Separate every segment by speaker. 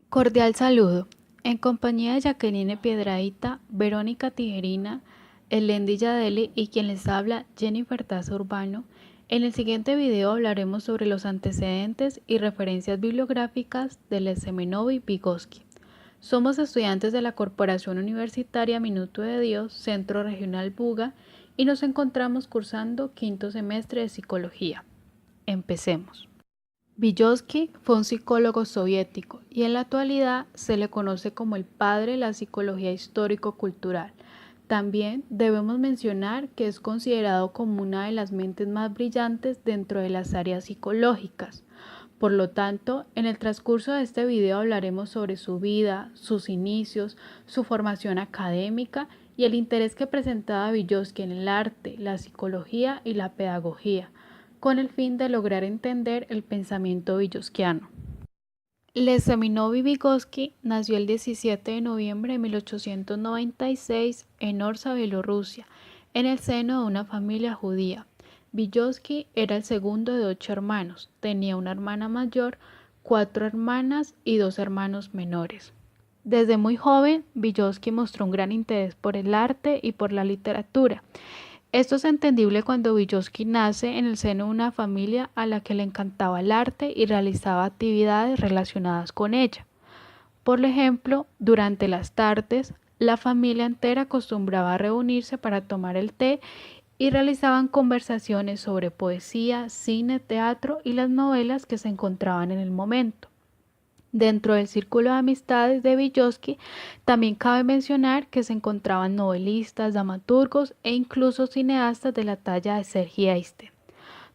Speaker 1: Cordial saludo. En compañía de Jacqueline Piedrahita, Verónica Tijerina, Elendi Yadeli y quien les habla, Jennifer Taza Urbano, en el siguiente video hablaremos sobre los antecedentes y referencias bibliográficas del Seminovi Vygotsky. Somos estudiantes de la Corporación Universitaria Minuto de Dios, Centro Regional Buga, y nos encontramos cursando quinto semestre de Psicología. Empecemos. Vygotsky fue un psicólogo soviético y en la actualidad se le conoce como el padre de la psicología histórico-cultural. También debemos mencionar que es considerado como una de las mentes más brillantes dentro de las áreas psicológicas. Por lo tanto, en el transcurso de este video hablaremos sobre su vida, sus inicios, su formación académica y el interés que presentaba Vygotsky en el arte, la psicología y la pedagogía, con el fin de lograr entender el pensamiento vygotskiano. Seminovi Vygotsky nació el 17 de noviembre de 1896 en Orza, Bielorrusia, en el seno de una familia judía. Vygotsky era el segundo de 8 hermanos, tenía una hermana mayor, 4 hermanas y 2 hermanos menores. Desde muy joven, Vygotsky mostró un gran interés por el arte y por la literatura. Esto es entendible cuando Vygotsky nace en el seno de una familia a la que le encantaba el arte y realizaba actividades relacionadas con ella. Por ejemplo, durante las tardes, la familia entera acostumbraba a reunirse para tomar el té y realizaban conversaciones sobre poesía, cine, teatro y las novelas que se encontraban en el momento. Dentro del círculo de amistades de Vygotsky también cabe mencionar que se encontraban novelistas, dramaturgos e incluso cineastas de la talla de Sergei Eisenstein.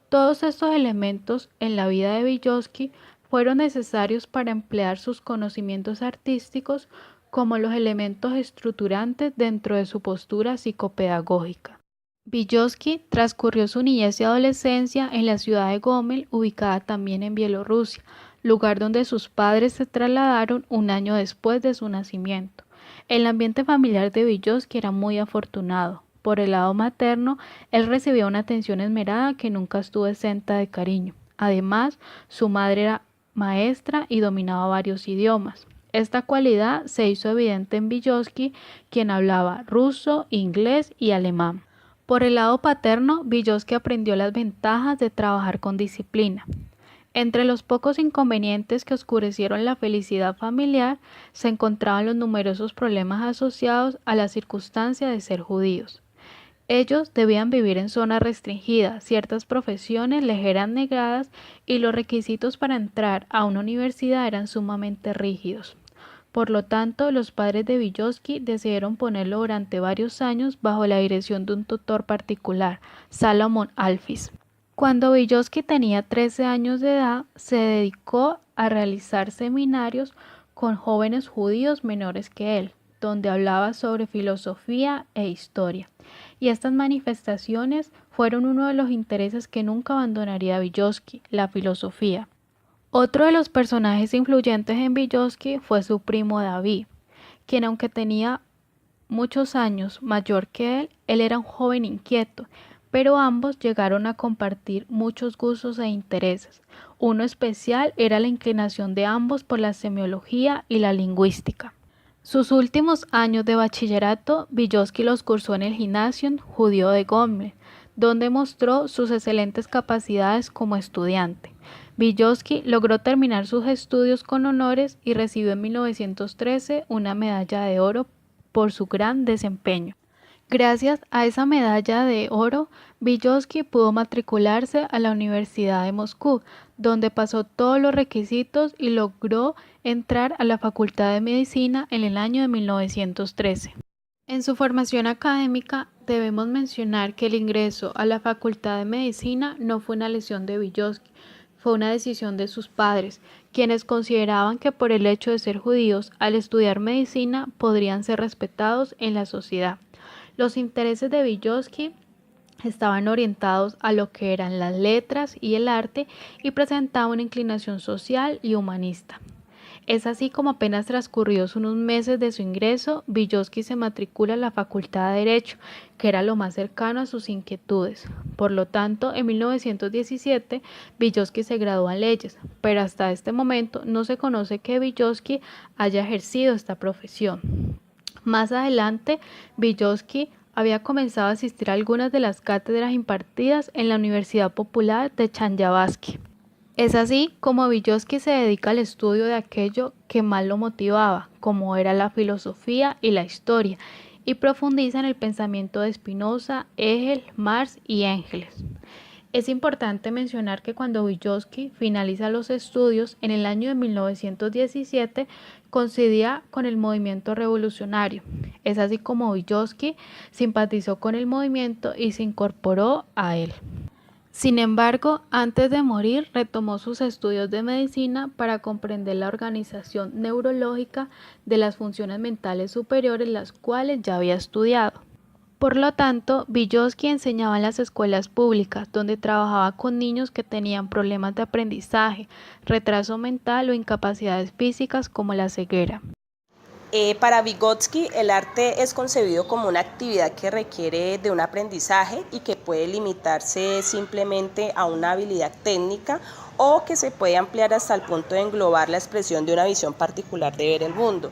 Speaker 1: Todos estos elementos en la vida de Vygotsky fueron necesarios para emplear sus conocimientos artísticos como los elementos estructurantes dentro de su postura psicopedagógica. Vygotsky transcurrió su niñez y adolescencia en la ciudad de Gomel, ubicada también en Bielorrusia, lugar donde sus padres se trasladaron un año después de su nacimiento. El ambiente familiar de Vygotsky era muy afortunado. Por el lado materno, él recibía una atención esmerada que nunca estuvo exenta de cariño. Además, su madre era maestra y dominaba varios idiomas. Esta cualidad se hizo evidente en Vygotsky, quien hablaba ruso, inglés y alemán. Por el lado paterno, Vygotsky aprendió las ventajas de trabajar con disciplina. Entre los pocos inconvenientes que oscurecieron la felicidad familiar se encontraban los numerosos problemas asociados a la circunstancia de ser judíos. Ellos debían vivir en zonas restringidas, ciertas profesiones les eran negadas y los requisitos para entrar a una universidad eran sumamente rígidos. Por lo tanto, los padres de Vygotsky decidieron ponerlo durante varios años bajo la dirección de un tutor particular, Salomón Alfiz. Cuando Vygotsky tenía 13 años de edad, se dedicó a realizar seminarios con jóvenes judíos menores que él, donde hablaba sobre filosofía e historia. Y estas manifestaciones fueron uno de los intereses que nunca abandonaría Vygotsky, la filosofía. Otro de los personajes influyentes en Vygotsky fue su primo David, quien aunque tenía muchos años mayor que él era un joven inquieto, pero ambos llegaron a compartir muchos gustos e intereses. Uno especial era la inclinación de ambos por la semiología y la lingüística. Sus últimos años de bachillerato, Vygotsky los cursó en el Gymnasium judío de Gomel, donde mostró sus excelentes capacidades como estudiante. Vygotsky logró terminar sus estudios con honores y recibió en 1913 una medalla de oro por su gran desempeño. Gracias a esa medalla de oro, Vygotsky pudo matricularse a la Universidad de Moscú, donde pasó todos los requisitos y logró entrar a la Facultad de Medicina en el año de 1913. En su formación académica debemos mencionar que el ingreso a la Facultad de Medicina no fue una elección de Vygotsky, fue una decisión de sus padres, quienes consideraban que por el hecho de ser judíos, al estudiar medicina podrían ser respetados en la sociedad. Los intereses de Vygotsky estaban orientados a lo que eran las letras y el arte y presentaba una inclinación social y humanista. Es así como apenas transcurridos unos meses de su ingreso, Vygotsky se matricula en la Facultad de Derecho, que era lo más cercano a sus inquietudes. Por lo tanto, en 1917, Vygotsky se gradúa en leyes, pero hasta este momento no se conoce que Vygotsky haya ejercido esta profesión. Más adelante, Vygotsky había comenzado a asistir a algunas de las cátedras impartidas en la Universidad Popular de Chanyabasky. Es así como Vygotsky se dedica al estudio de aquello que más lo motivaba, como era la filosofía y la historia, y profundiza en el pensamiento de Spinoza, Hegel, Marx y Engels. Es importante mencionar que cuando Vygotsky finaliza los estudios en el año de 1917, coincidía con el movimiento revolucionario. Es así como Vygotsky simpatizó con el movimiento y se incorporó a él. Sin embargo, antes de morir, retomó sus estudios de medicina para comprender la organización neurológica de las funciones mentales superiores, las cuales ya había estudiado. Por lo tanto, Vygotsky enseñaba en las escuelas públicas, donde trabajaba con niños que tenían problemas de aprendizaje, retraso mental o incapacidades físicas como la ceguera.
Speaker 2: Para Vygotsky, el arte es concebido como una actividad que requiere de un aprendizaje y que puede limitarse simplemente a una habilidad técnica o que se puede ampliar hasta el punto de englobar la expresión de una visión particular de ver el mundo.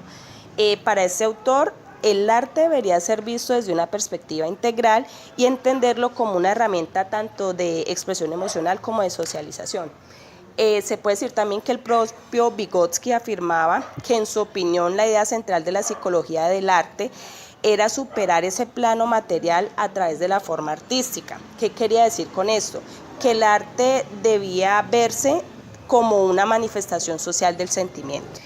Speaker 2: Para este autor, el arte debería ser visto desde una perspectiva integral y entenderlo como una herramienta tanto de expresión emocional como de socialización. Se puede decir también que el propio Vygotsky afirmaba que en su opinión la idea central de la psicología del arte era superar ese plano material a través de la forma artística. ¿Qué quería decir con esto? Que el arte debía verse como una manifestación social del sentimiento.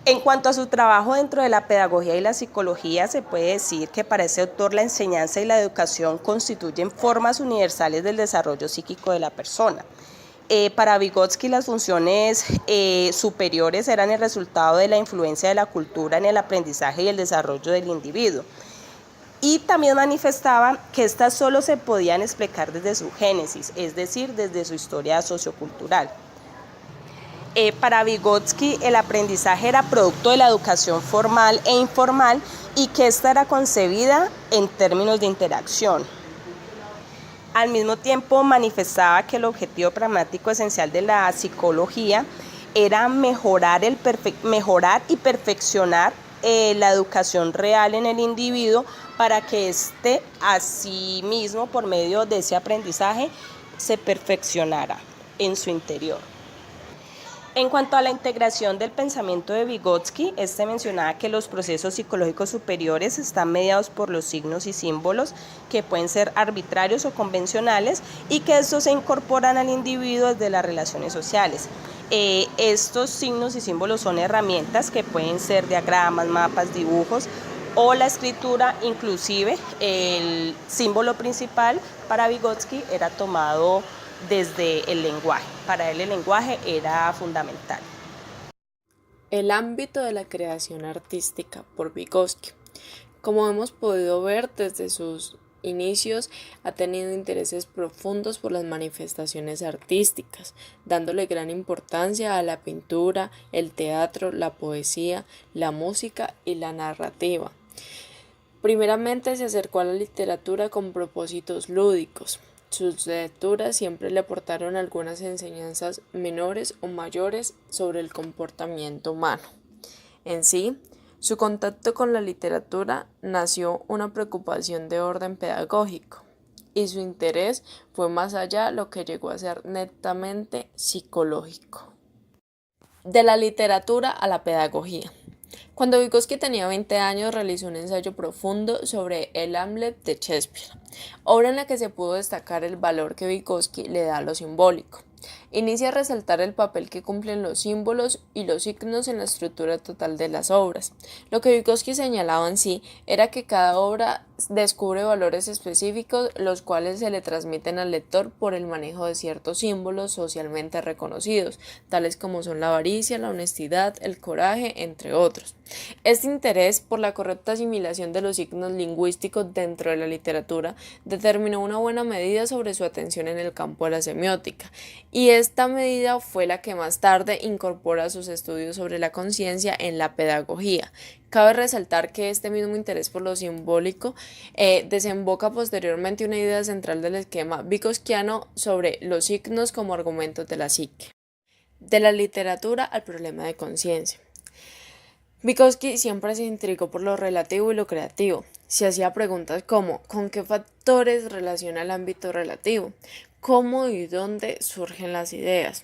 Speaker 2: En cuanto a su trabajo dentro de la pedagogía y la psicología, se puede decir que para ese autor la enseñanza y la educación constituyen formas universales del desarrollo psíquico de la persona. Para Vygotsky las funciones superiores eran el resultado de la influencia de la cultura en el aprendizaje y el desarrollo del individuo. Y también manifestaba que estas solo se podían explicar desde su génesis, es decir, desde su historia sociocultural. Para Vygotsky el aprendizaje era producto de la educación formal e informal y que ésta era concebida en términos de interacción. Al mismo tiempo manifestaba que el objetivo pragmático esencial de la psicología era mejorar y perfeccionar la educación real en el individuo para que éste a sí mismo, por medio de ese aprendizaje, se perfeccionara en su interior. En cuanto a la integración del pensamiento de Vygotsky, este mencionaba que los procesos psicológicos superiores están mediados por los signos y símbolos que pueden ser arbitrarios o convencionales y que estos se incorporan al individuo desde las relaciones sociales. Estos signos y símbolos son herramientas que pueden ser diagramas, mapas, dibujos o la escritura. Inclusive el símbolo principal para Vygotsky era tomado desde el lenguaje. Para él el lenguaje era fundamental.
Speaker 3: El ámbito de la creación artística por Vygotsky. Como hemos podido ver desde sus inicios, ha tenido intereses profundos por las manifestaciones artísticas, dándole gran importancia a la pintura, el teatro, la poesía, la música y la narrativa. Primeramente se acercó a la literatura con propósitos lúdicos. Sus lecturas siempre le aportaron algunas enseñanzas menores o mayores sobre el comportamiento humano. En sí, su contacto con la literatura nació una preocupación de orden pedagógico y su interés fue más allá, lo que llegó a ser netamente psicológico. De la literatura a la pedagogía. Cuando Vygotsky tenía 20 años, realizó un ensayo profundo sobre el Hamlet de Shakespeare, obra en la que se pudo destacar el valor que Vygotsky le da a lo simbólico. Inicia a resaltar el papel que cumplen los símbolos y los signos en la estructura total de las obras. Lo que Vygotsky señalaba en sí era que cada obra descubre valores específicos, los cuales se le transmiten al lector por el manejo de ciertos símbolos socialmente reconocidos, tales como son la avaricia, la honestidad, el coraje, entre otros. Este interés por la correcta asimilación de los signos lingüísticos dentro de la literatura determinó una buena medida sobre su atención en el campo de la semiótica, y Esta medida fue la que más tarde incorpora sus estudios sobre la conciencia en la pedagogía. Cabe resaltar que este mismo interés por lo simbólico desemboca posteriormente una idea central del esquema vygotsiano sobre los signos como argumentos de la psique. De la literatura al problema de conciencia. Vygotsky siempre se intrigó por lo relativo y lo creativo. Se hacía preguntas como ¿con qué factores relaciona el ámbito relativo? ¿Cómo y dónde surgen las ideas?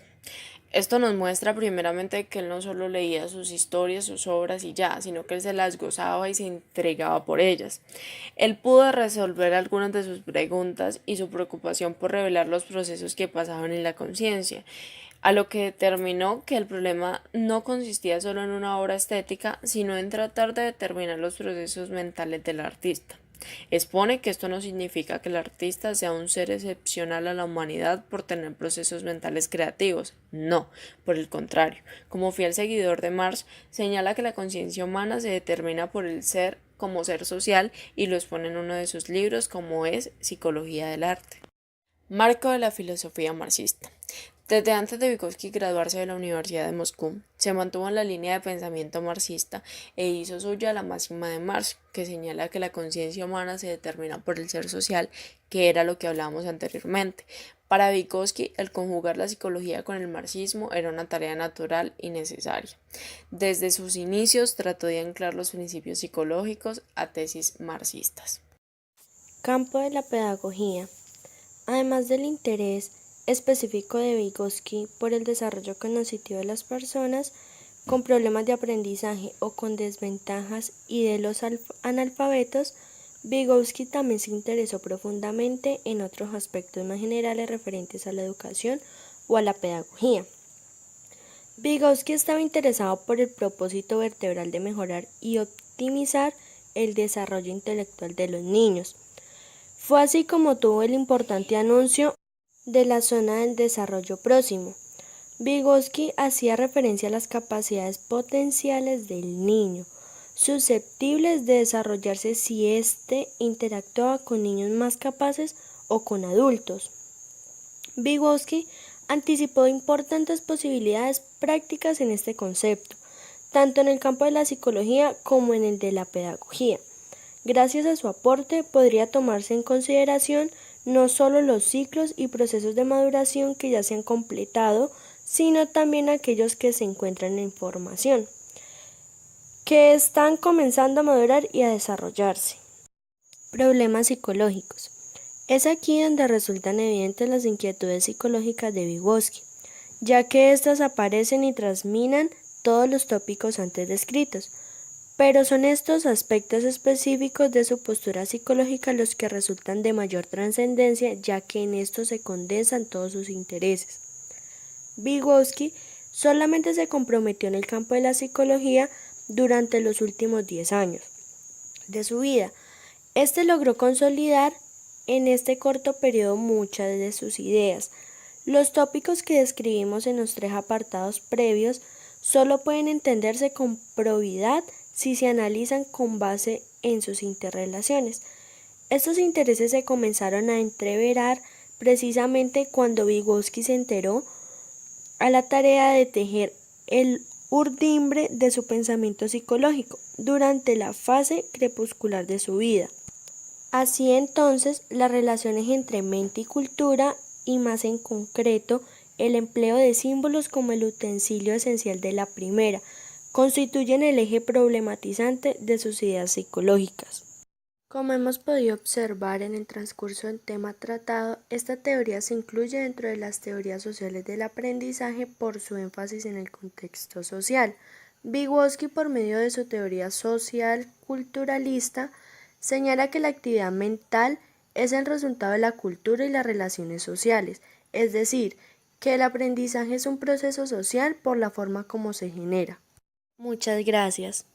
Speaker 3: Esto nos muestra primeramente que él no solo leía sus historias, sus obras y ya, sino que él se las gozaba y se intrigaba por ellas. Él pudo resolver algunas de sus preguntas y su preocupación por revelar los procesos que pasaban en la conciencia, a lo que determinó que el problema no consistía solo en una obra estética, sino en tratar de determinar los procesos mentales del artista. Expone que esto no significa que el artista sea un ser excepcional a la humanidad por tener procesos mentales creativos, no, por el contrario. Como fiel seguidor de Marx, señala que la conciencia humana se determina por el ser como ser social y lo expone en uno de sus libros como es Psicología del Arte. Marco de la filosofía marxista. Desde antes de Vygotsky graduarse de la Universidad de Moscú, se mantuvo en la línea de pensamiento marxista e hizo suya la máxima de Marx, que señala que la conciencia humana se determina por el ser social, que era lo que hablábamos anteriormente. Para Vygotsky, el conjugar la psicología con el marxismo era una tarea natural y necesaria. Desde sus inicios trató de anclar los principios psicológicos a tesis marxistas.
Speaker 4: Campo de la pedagogía. Además del interés específico de Vygotsky por el desarrollo cognitivo de las personas con problemas de aprendizaje o con desventajas y de los analfabetos, Vygotsky también se interesó profundamente en otros aspectos más generales referentes a la educación o a la pedagogía. Vygotsky estaba interesado por el propósito vertebral de mejorar y optimizar el desarrollo intelectual de los niños. Fue así como tuvo el importante anuncio de la zona del desarrollo próximo. Vygotsky hacía referencia a las capacidades potenciales del niño, susceptibles de desarrollarse si éste interactúa con niños más capaces o con adultos. Vygotsky anticipó importantes posibilidades prácticas en este concepto, tanto en el campo de la psicología como en el de la pedagogía. Gracias a su aporte podría tomarse en consideración no solo los ciclos y procesos de maduración que ya se han completado, sino también aquellos que se encuentran en formación, que están comenzando a madurar y a desarrollarse. Problemas psicológicos. Es aquí donde resultan evidentes las inquietudes psicológicas de Vygotsky, ya que éstas aparecen y trasminan todos los tópicos antes descritos. Pero son estos aspectos específicos de su postura psicológica los que resultan de mayor trascendencia, ya que en estos se condensan todos sus intereses. Vygotsky solamente se comprometió en el campo de la psicología durante los últimos 10 años de su vida. Este logró consolidar en este corto periodo muchas de sus ideas. Los tópicos que describimos en los 3 apartados previos solo pueden entenderse con probidad si se analizan con base en sus interrelaciones. Estos intereses se comenzaron a entreverar precisamente cuando Vygotsky se enteró a la tarea de tejer el urdimbre de su pensamiento psicológico durante la fase crepuscular de su vida. Así entonces, las relaciones entre mente y cultura, y más en concreto, el empleo de símbolos como el utensilio esencial de la primera, constituyen el eje problematizante de sus ideas psicológicas. Como hemos podido observar en el transcurso del tema tratado, esta teoría se incluye dentro de las teorías sociales del aprendizaje por su énfasis en el contexto social. Vygotsky, por medio de su teoría social culturalista, señala que la actividad mental es el resultado de la cultura y las relaciones sociales, es decir, que el aprendizaje es un proceso social por la forma como se genera. Muchas gracias.